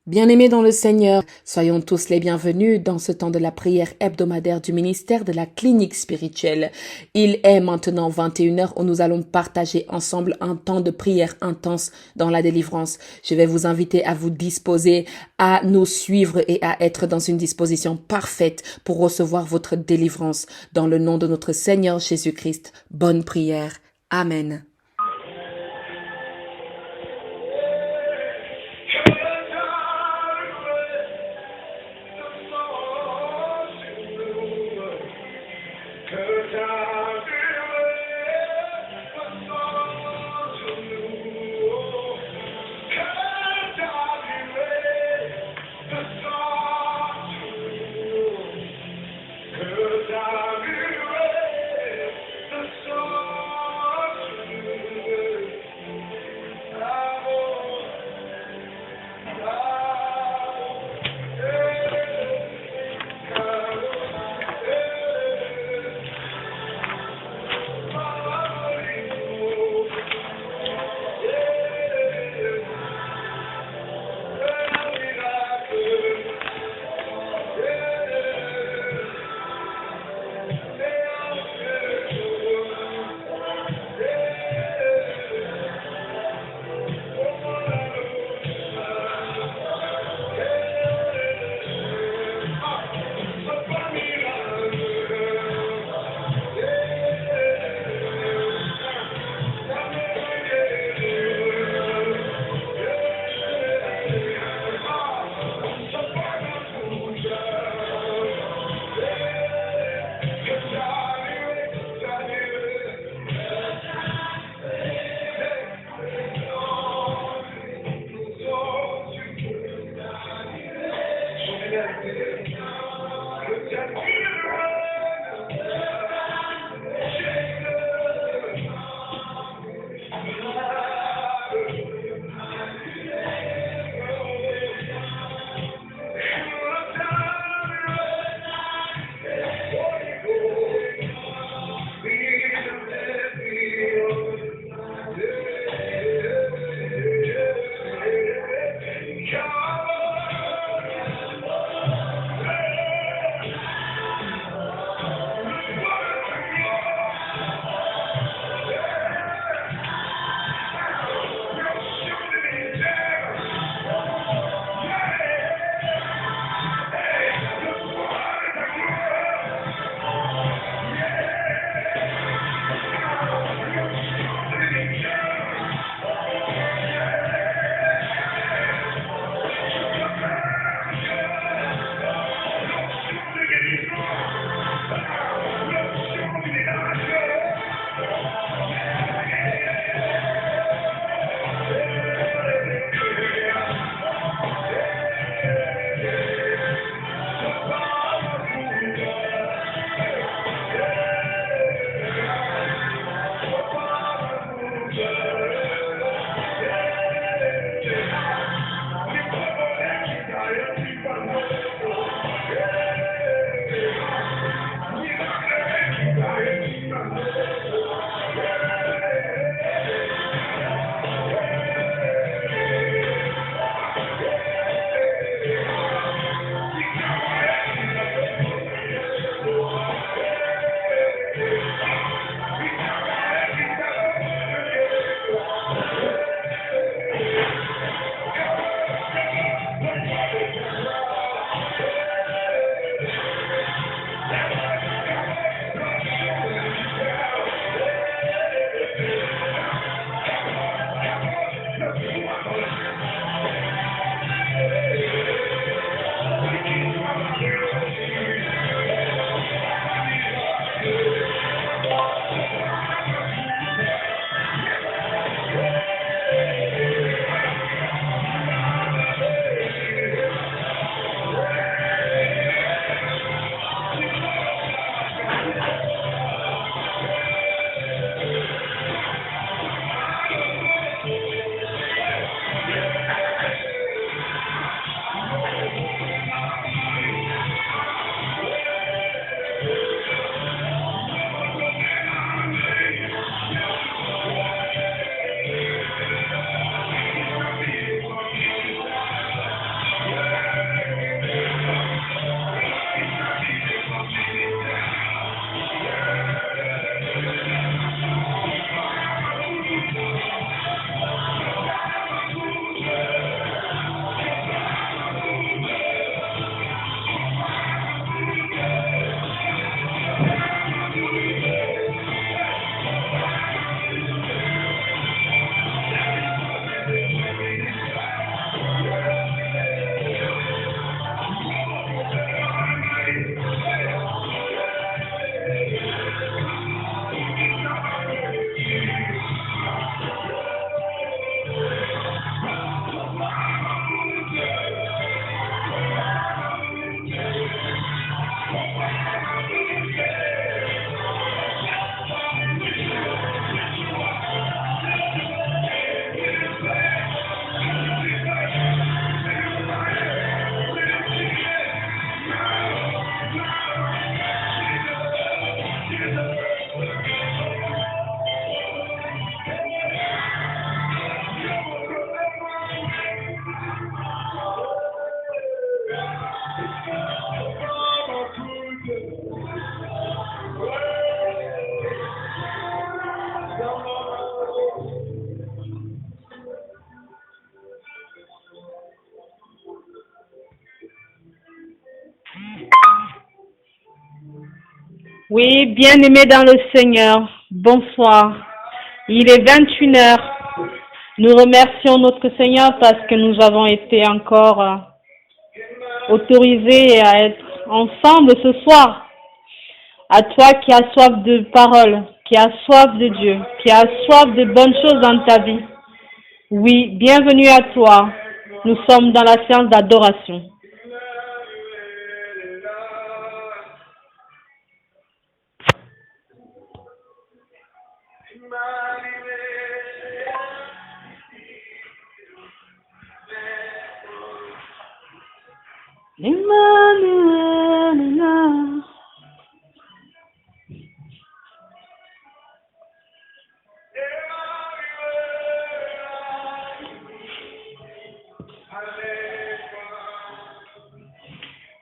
Bien-aimés dans le Seigneur, soyons tous les bienvenus dans ce temps de la prière hebdomadaire du ministère de la clinique spirituelle. Il est maintenant 21 heures où nous allons partager ensemble un temps de prière intense dans la délivrance. Je vais vous inviter à vous disposer, à nous suivre et à être dans une disposition parfaite pour recevoir votre délivrance. Dans le nom de notre Seigneur Jésus-Christ, bonne prière. Amen. Oui, bien-aimés dans le Seigneur, bonsoir. Il est 21h. Nous remercions notre Seigneur parce que nous avons été encore autorisés à être ensemble ce soir. À toi qui as soif de parole, qui as soif de Dieu, qui as soif de bonnes choses dans ta vie. Oui, bienvenue à toi. Nous sommes dans la séance d'adoration. Emmanuel est là.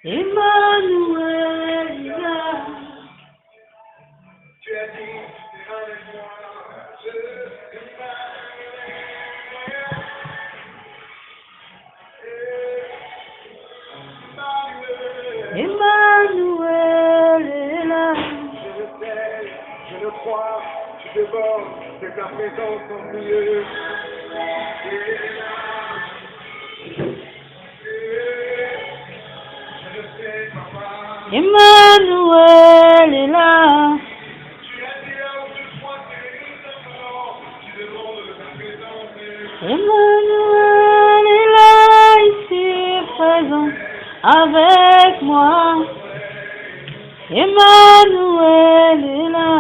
Emmanuel est là. Tu as dit, Emmanuel est là. Je le sais, je le crois, tu débordes, c'est ta présence en milieu. Emmanuel est là. Emmanuel est là, ici présent avec moi. Emmanuel est là.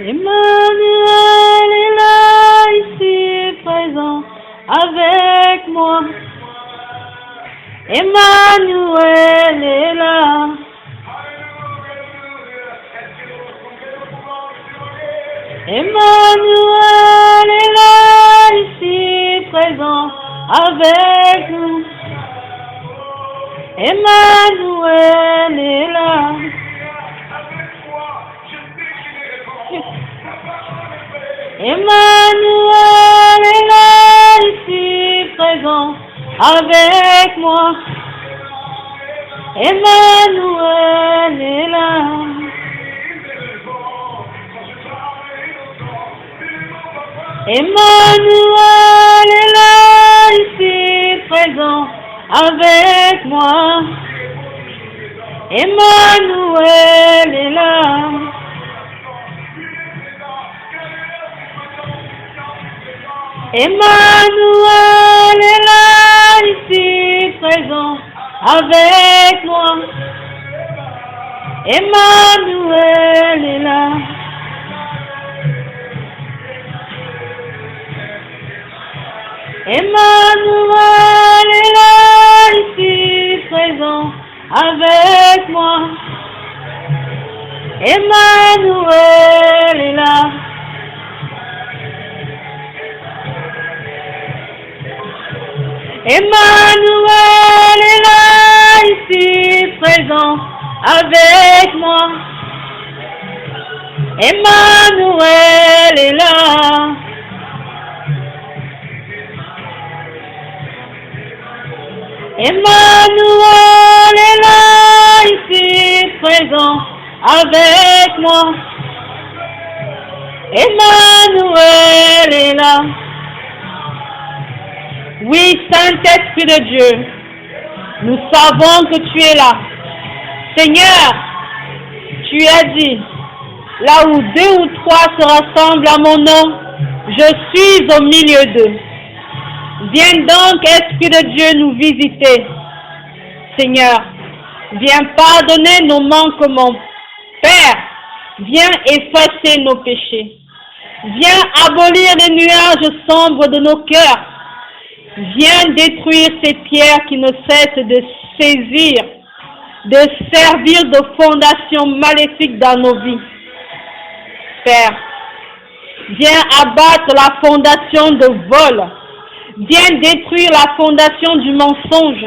Emmanuel est là, ici présent avec moi. Emmanuel est là. Emmanuel est là, ici présent avec nous. Emmanuel est là. Emmanuel est là, ici présent avec moi. Emmanuel est là. Emmanuel est là, ici présent avec moi. Emmanuel est là. Emmanuel est là, ici présent avec moi. Emmanuel est là. Emmanuel est là, ici présent avec moi. Emmanuel est là. Emmanuel est là, ici présent avec moi. Emmanuel est là. Emmanuel est là, ici présent avec moi. Emmanuel est là. Oui, Saint-Esprit de Dieu, nous savons que tu es là. Seigneur, tu as dit, là où 2 ou 3 se rassemblent à mon nom, je suis au milieu d'eux. Viens donc, Esprit de Dieu, nous visiter. Seigneur, viens pardonner nos manquements. Père, viens effacer nos péchés. Viens abolir les nuages sombres de nos cœurs. Viens détruire ces pierres qui ne cessent de saisir, de servir de fondation maléfique dans nos vies. Père, viens abattre la fondation de vol. Viens détruire la fondation du mensonge.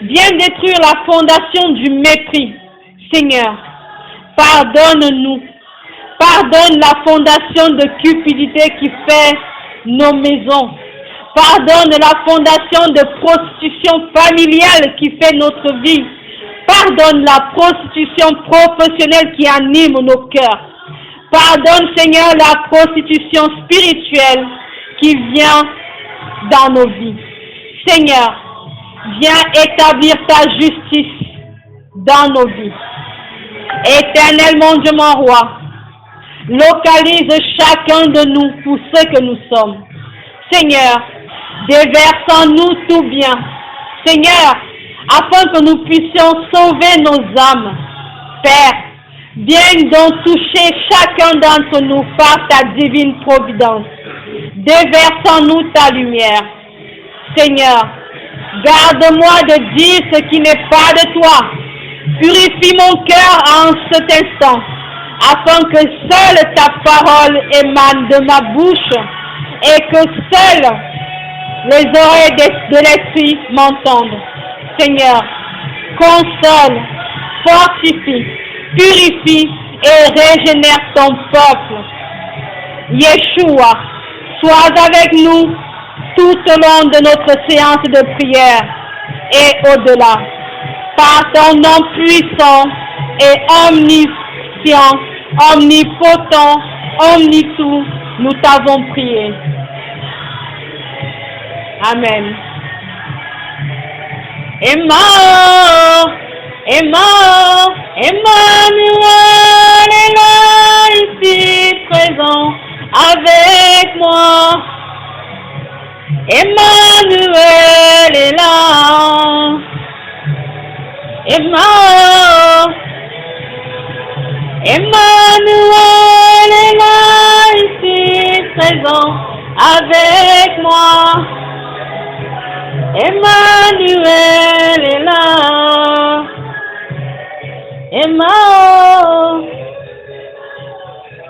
Viens détruire la fondation du mépris. Seigneur, pardonne-nous. Pardonne la fondation de cupidité qui fait nos maisons. Pardonne la fondation de prostitution familiale qui fait notre vie. Pardonne la prostitution professionnelle qui anime nos cœurs. Pardonne, Seigneur, la prostitution spirituelle qui vient dans nos vies. Seigneur, viens établir ta justice dans nos vies. Éternel, mon Dieu, mon roi, localise chacun de nous pour ce que nous sommes. Seigneur, déverse en nous tout bien. Seigneur, afin que nous puissions sauver nos âmes. Père, viens donc toucher chacun d'entre nous par ta divine providence. Déverse en nous ta lumière. Seigneur, garde-moi de dire ce qui n'est pas de toi. Purifie mon cœur en cet instant, afin que seule ta parole émane de ma bouche et que seules les oreilles de l'esprit m'entendent. Seigneur, console, fortifie, purifie et régénère ton peuple. Yeshua, sois avec nous tout au long de notre séance de prière et au-delà. Par ton nom puissant et omniscient, omnipotent, omnitout, nous t'avons prié. Amen. Emmanuel est là, ici présent avec moi. Emmanuel est là. Emmanuel est là, ici présent avec moi. Emmanuel est là.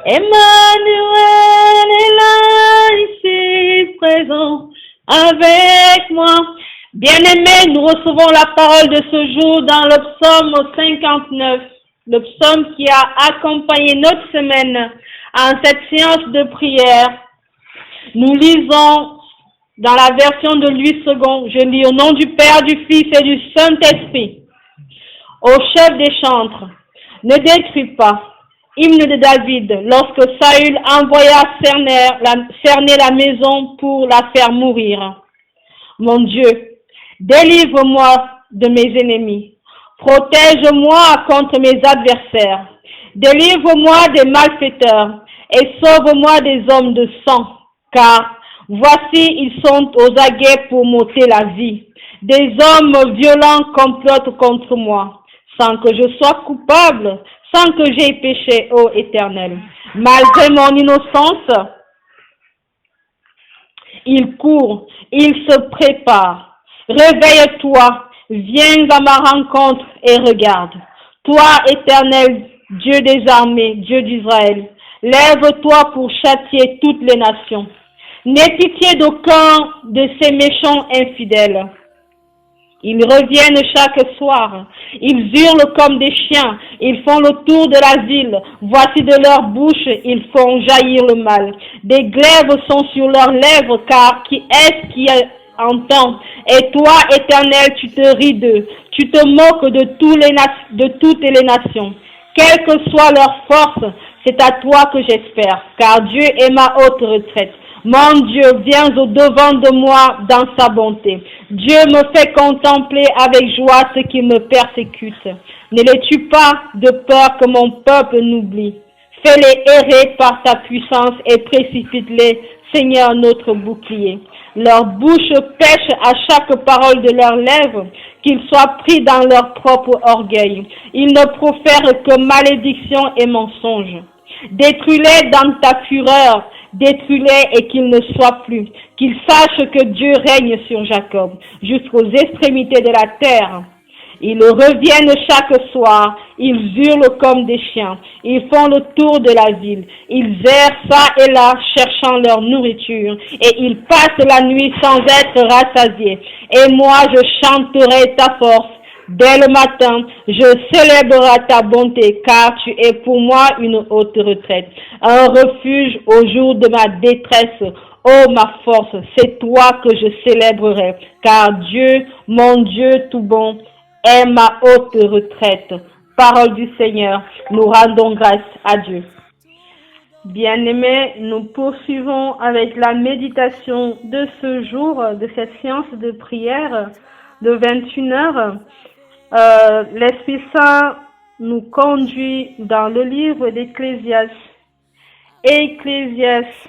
Emmanuel est là, ici présent avec moi. Bien-aimés, nous recevons la parole de ce jour dans le psaume 59, le psaume qui a accompagné notre semaine en cette séance de prière. Nous lisons dans la version de Louis II, je lis au nom du Père, du Fils et du Saint-Esprit. Au chef des chantres, ne détruis pas, hymne de David, lorsque Saül envoya cerner la maison pour la faire mourir. Mon Dieu, délivre-moi de mes ennemis, protège-moi contre mes adversaires, délivre-moi des malfaiteurs et sauve-moi des hommes de sang, car voici ils sont aux aguets pour m'ôter la vie. Des hommes violents complotent contre moi, sans que je sois coupable, sans que j'aie péché, ô Éternel. Malgré mon innocence, ils courent, ils se préparent. Réveille-toi, viens à ma rencontre et regarde. Toi, Éternel, Dieu des armées, Dieu d'Israël, lève-toi pour châtier toutes les nations. N'aie pitié d'aucun de ces méchants infidèles. Ils reviennent chaque soir, ils hurlent comme des chiens, ils font le tour de la ville, voici de leur bouche, ils font jaillir le mal. Des glaives sont sur leurs lèvres, car qui est-ce qui entend? Et toi, Éternel, tu te ris d'eux, tu te moques de toutes les nations. Quelle que soit leur force, c'est à toi que j'espère, car Dieu est ma haute retraite. Mon Dieu, viens au-devant de moi dans sa bonté. Dieu me fait contempler avec joie ceux qui me persécutent. Ne les tue pas de peur que mon peuple n'oublie. Fais-les errer par ta puissance et précipite-les, Seigneur, notre bouclier. Leur bouche pêche à chaque parole de leurs lèvres, qu'ils soient pris dans leur propre orgueil. Ils ne profèrent que malédiction et mensonge. Détruis-les dans ta fureur, détruis-les et qu'ils ne soient plus, qu'ils sachent que Dieu règne sur Jacob, jusqu'aux extrémités de la terre. Ils reviennent chaque soir, ils hurlent comme des chiens, ils font le tour de la ville, ils errent ça et là, cherchant leur nourriture, et ils passent la nuit sans être rassasiés. Et moi, je chanterai ta force. Dès le matin, je célébrerai ta bonté, car tu es pour moi une haute retraite, un refuge au jour de ma détresse. ô ma force, c'est toi que je célébrerai, car Dieu, mon Dieu tout bon, est ma haute retraite. Parole du Seigneur, nous rendons grâce à Dieu. Bien-aimés, nous poursuivons avec la méditation de ce jour, de cette séance de prière de 21 heures. L'Esprit Saint nous conduit dans le livre d'Ecclésiaste. Ecclésiaste,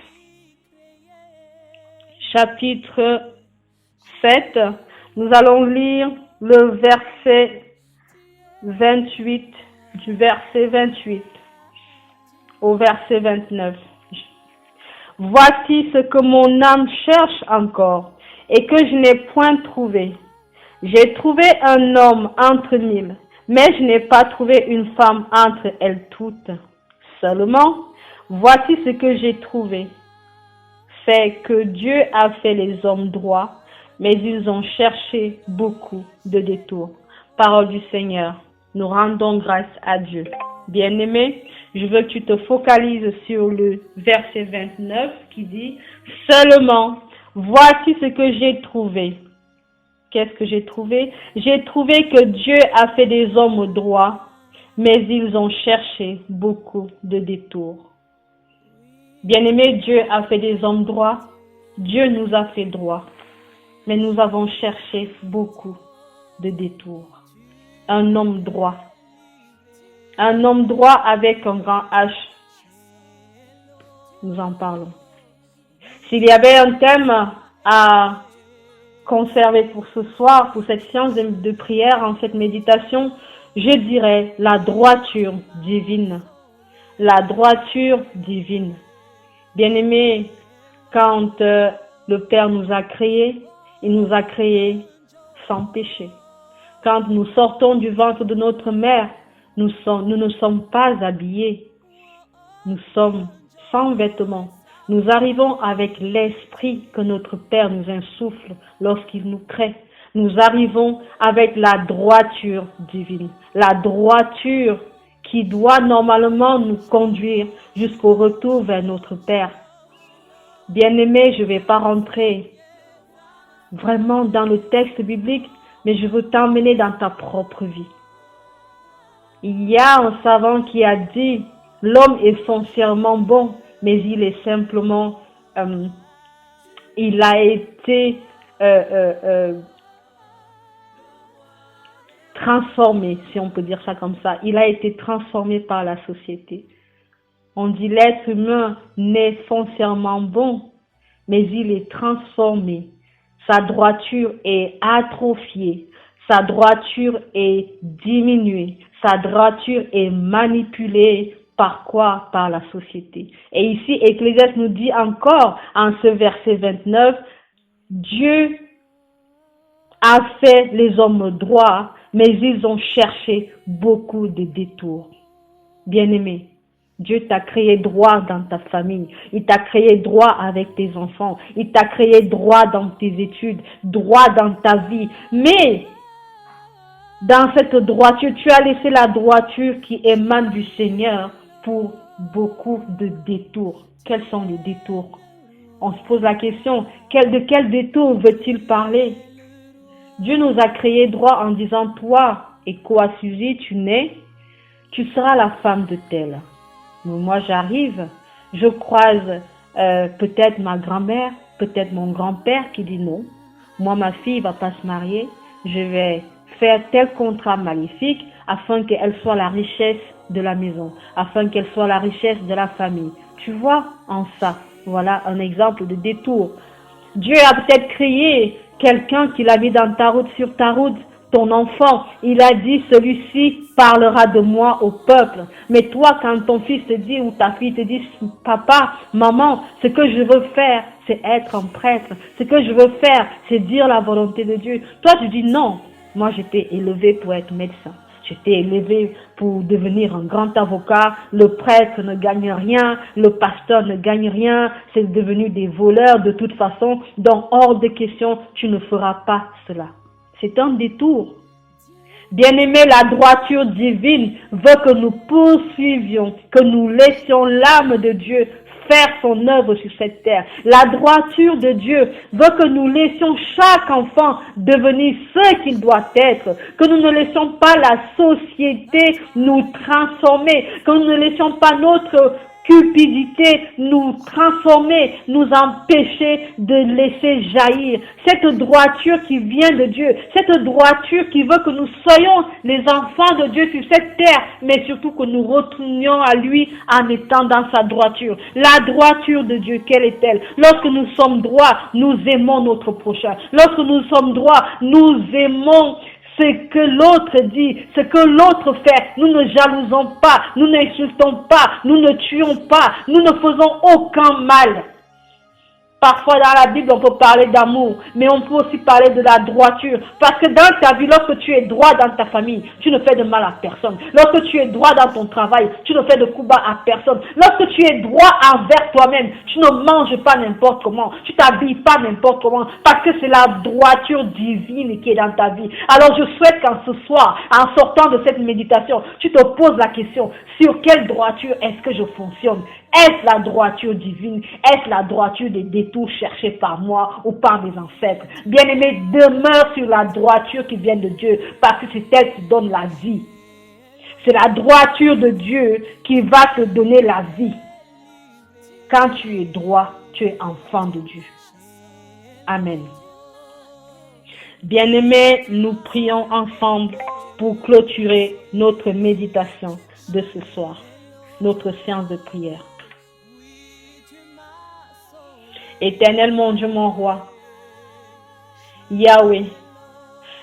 chapitre 7. Nous allons lire le verset 28, du verset 28 au verset 29. Voici ce que mon âme cherche encore et que je n'ai point trouvé. J'ai trouvé un homme entre mille, mais je n'ai pas trouvé une femme entre elles toutes. Seulement, voici ce que j'ai trouvé. C'est que Dieu a fait les hommes droits, mais ils ont cherché beaucoup de détours. Parole du Seigneur, nous rendons grâce à Dieu. Bien-aimé, je veux que tu te focalises sur le verset 29 qui dit « Seulement, voici ce que j'ai trouvé. » Qu'est-ce que j'ai trouvé? J'ai trouvé que Dieu a fait des hommes droits, mais ils ont cherché beaucoup de détours. Bien-aimé, Dieu a fait des hommes droits. Dieu nous a fait droits, mais nous avons cherché beaucoup de détours. Un homme droit. Un homme droit avec un grand H. Nous en parlons. S'il y avait un thème à conserver pour ce soir, pour cette séance de prière, en cette méditation, je dirais la droiture divine. La droiture divine. Bien-aimés, quand le Père nous a créés, il nous a créés sans péché. Quand nous sortons du ventre de notre mère, nous ne sommes pas habillés. Nous sommes sans vêtements. Nous arrivons avec l'esprit que notre Père nous insuffle lorsqu'il nous crée. Nous arrivons avec la droiture divine. La droiture qui doit normalement nous conduire jusqu'au retour vers notre Père. Bien-aimé, je ne vais pas rentrer vraiment dans le texte biblique, mais je veux t'emmener dans ta propre vie. Il y a un savant qui a dit « L'homme est foncièrement bon, mais il est simplement, il a été transformé, si on peut dire ça comme ça. Il a été transformé par la société. » On dit l'être humain n'est foncièrement bon, mais il est transformé. Sa droiture est atrophiée. Sa droiture est diminuée. Sa droiture est manipulée. Par quoi? Par la société. Et ici, Ecclésiaste nous dit encore, en ce verset 29, Dieu a fait les hommes droits, mais ils ont cherché beaucoup de détours. Bien-aimé, Dieu t'a créé droit dans ta famille. Il t'a créé droit avec tes enfants. Il t'a créé droit dans tes études, droit dans ta vie. Mais dans cette droiture, tu as laissé la droiture qui émane du Seigneur pour beaucoup de détours. Quels sont les détours? On se pose la question, de quel détour veut-il parler? Dieu nous a créé droit en disant, toi, et quoi, Suzy, tu nais, tu seras la femme de tel. Moi, j'arrive, je croise peut-être ma grand-mère, peut-être mon grand-père qui dit non. Moi, ma fille va pas se marier, je vais faire tel contrat maléfique afin qu'elle soit la richesse de la maison, afin qu'elle soit la richesse de la famille. Tu vois en ça, voilà un exemple de détour. Dieu a peut-être créé quelqu'un qui l'a mis dans ta route, sur ta route, ton enfant. Il a dit, celui-ci parlera de moi au peuple. Mais toi, quand ton fils te dit ou ta fille te dit, papa, maman, ce que je veux faire, c'est être un prêtre. Ce que je veux faire, c'est dire la volonté de Dieu. Toi, tu dis non. Moi, j'étais élevé pour être médecin. J'étais élevé pour devenir un grand avocat. Le prêtre ne gagne rien. Le pasteur ne gagne rien. C'est devenu des voleurs de toute façon. Donc, hors de question, tu ne feras pas cela. C'est un détour. Bien-aimé, la droiture divine veut que nous poursuivions, que nous laissions l'âme de Dieu faire son œuvre sur cette terre. La droiture de Dieu veut que nous laissions chaque enfant devenir ce qu'il doit être, que nous ne laissions pas la société nous transformer, que nous ne laissions pas notre cupidité nous transformer, nous empêcher de laisser jaillir cette droiture qui vient de Dieu, cette droiture qui veut que nous soyons les enfants de Dieu sur cette terre, mais surtout que nous retournions à lui en étant dans sa droiture. La droiture de Dieu, quelle est-elle? Lorsque nous sommes droits, nous aimons notre prochain. Lorsque nous sommes droits, nous aimons ce que l'autre dit, ce que l'autre fait. Nous ne jalousons pas, nous n'insultons pas, nous ne tuons pas, nous ne faisons aucun mal. Parfois dans la Bible, on peut parler d'amour, mais on peut aussi parler de la droiture. Parce que dans ta vie, lorsque tu es droit dans ta famille, tu ne fais de mal à personne. Lorsque tu es droit dans ton travail, tu ne fais de coups bas à personne. Lorsque tu es droit envers toi-même, tu ne manges pas n'importe comment, tu t'habilles pas n'importe comment, parce que c'est la droiture divine qui est dans ta vie. Alors je souhaite qu'en ce soir, en sortant de cette méditation, tu te poses la question, sur quelle droiture est-ce que je fonctionne? Est-ce la droiture divine? Est-ce la droiture des détours cherchés par moi ou par mes ancêtres? Bien-aimé, demeure sur la droiture qui vient de Dieu, parce que c'est elle qui donne la vie. C'est la droiture de Dieu qui va te donner la vie. Quand tu es droit, tu es enfant de Dieu. Amen. Bien-aimés, nous prions ensemble pour clôturer notre méditation de ce soir, notre séance de prière. Éternel mon Dieu, mon roi, Yahweh,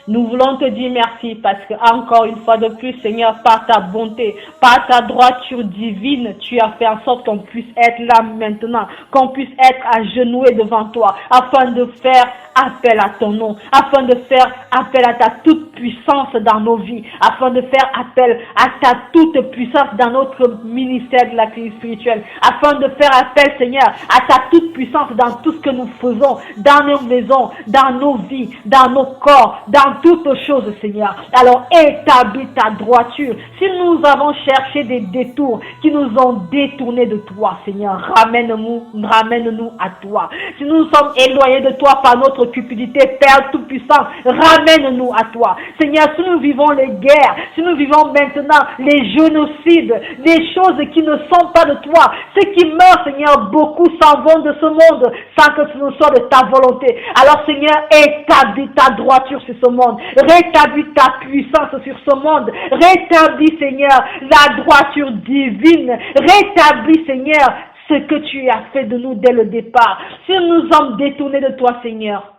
nous voulons te dire merci parce que encore une fois de plus, Seigneur, par ta bonté, par ta droiture divine, tu as fait en sorte qu'on puisse être là maintenant, qu'on puisse être agenouillé devant toi, afin de faire appel à ton nom, afin de faire appel à ta toute puissance dans nos vies, afin de faire appel à ta toute puissance dans notre ministère de la crise spirituelle, afin de faire appel, Seigneur, à ta toute puissance dans tout ce que nous faisons, dans nos maisons, dans nos vies, dans nos corps, dans toutes choses, Seigneur. Alors établis ta droiture. Si nous avons cherché des détours qui nous ont détournés de toi, Seigneur, ramène-nous à toi. Si nous sommes éloignés de toi par notre cupidité, Père Tout-Puissant, ramène-nous à toi. Seigneur, si nous vivons les guerres, si nous vivons maintenant les génocides, des choses qui ne sont pas de toi, ceux qui meurent, Seigneur, beaucoup s'en vont de ce monde sans que ce ne soit de ta volonté. Alors, Seigneur, établis ta droiture sur ce monde. Rétablis ta puissance sur ce monde. Rétablis, Seigneur, la droiture divine. Rétablis, Seigneur, ce que tu as fait de nous dès le départ. Si nous sommes détournés de toi, Seigneur,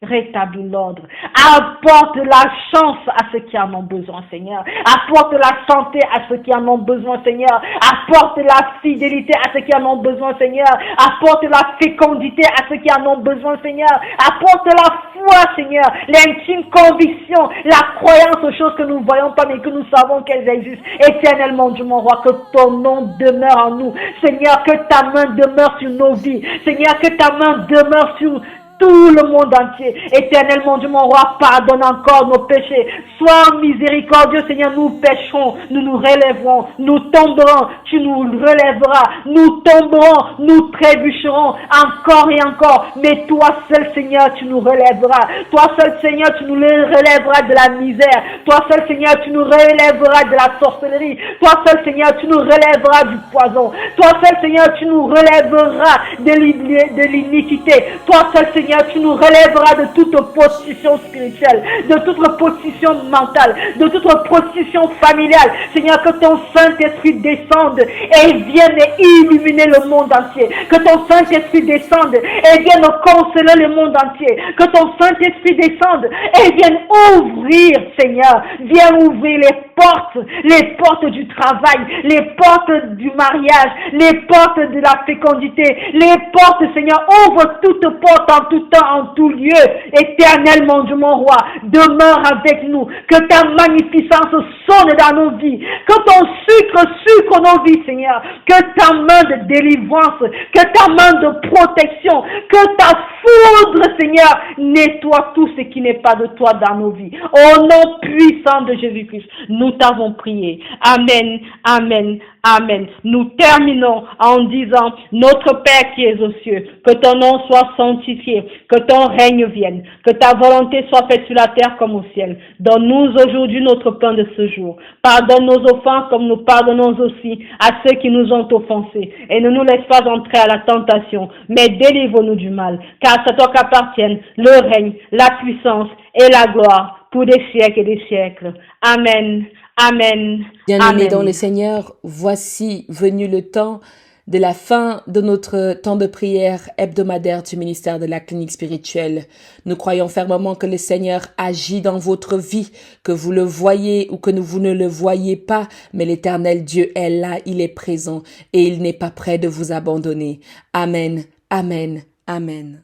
rétablis l'ordre. Apporte la chance à ceux qui en ont besoin, Seigneur. Apporte la santé à ceux qui en ont besoin, Seigneur. Apporte la fidélité à ceux qui en ont besoin, Seigneur. Apporte la fécondité à ceux qui en ont besoin, Seigneur. Apporte la foi, Seigneur. L'intime conviction, la croyance aux choses que nous ne voyons pas mais que nous savons qu'elles existent. Éternellement, Dieu mon roi, que ton nom demeure en nous. Seigneur, que ta main demeure sur nos vies. Seigneur, que ta main demeure sur tout le monde entier. Éternellement, Dieu mon roi, pardonne encore nos péchés. Sois miséricordieux, Seigneur, nous pécherons, nous nous relèverons, nous tomberons, tu nous relèveras, nous tomberons, nous trébucherons encore et encore, mais toi seul, Seigneur, tu nous relèveras. Toi seul, Seigneur, tu nous relèveras de la misère. Toi seul, Seigneur, tu nous relèveras de la sorcellerie. Toi seul, Seigneur, tu nous relèveras du poison. Toi seul, Seigneur, tu nous relèveras de l'iniquité. Toi seul, Seigneur, tu nous relèveras de toute position spirituelle, de toute position mentale, de toute position familiale. Seigneur, que ton Saint-Esprit descende et vienne illuminer le monde entier. Que ton Saint-Esprit descende et vienne consoler le monde entier. Que ton Saint-Esprit descende et vienne ouvrir, Seigneur, viens ouvrir les portes du travail, les portes du mariage, les portes de la fécondité, les portes, Seigneur, ouvre toutes portes en tout temps, en tout lieu. Éternel, mon Dieu, mon roi, demeure avec nous. Que ta magnificence sonne dans nos vies. Que ton sucre nos vies, Seigneur. Que ta main de délivrance, que ta main de protection, que ta foudre, Seigneur, nettoie tout ce qui n'est pas de toi dans nos vies. Au nom puissant de Jésus-Christ, nous t'avons prié. Amen, amen, amen. Nous terminons en disant, notre Père qui es aux cieux, que ton nom soit sanctifié, que ton règne vienne, que ta volonté soit faite sur la terre comme au ciel. Donne-nous aujourd'hui notre pain de ce jour. Pardonne nos offenses comme nous pardonnons aussi à ceux qui nous ont offensés. Et ne nous laisse pas entrer à la tentation, mais délivre-nous du mal. Car c'est à toi qu'appartiennent le règne, la puissance et la gloire pour des siècles et des siècles. Amen, amen, Bien-aimés dans amen. le Seigneur, voici venu le temps de la fin de notre temps de prière hebdomadaire du ministère de la clinique spirituelle. Nous croyons fermement que le Seigneur agit dans votre vie, que vous le voyez ou que vous ne le voyez pas, mais l'Éternel Dieu est là, il est présent et il n'est pas prêt de vous abandonner. Amen, amen, amen.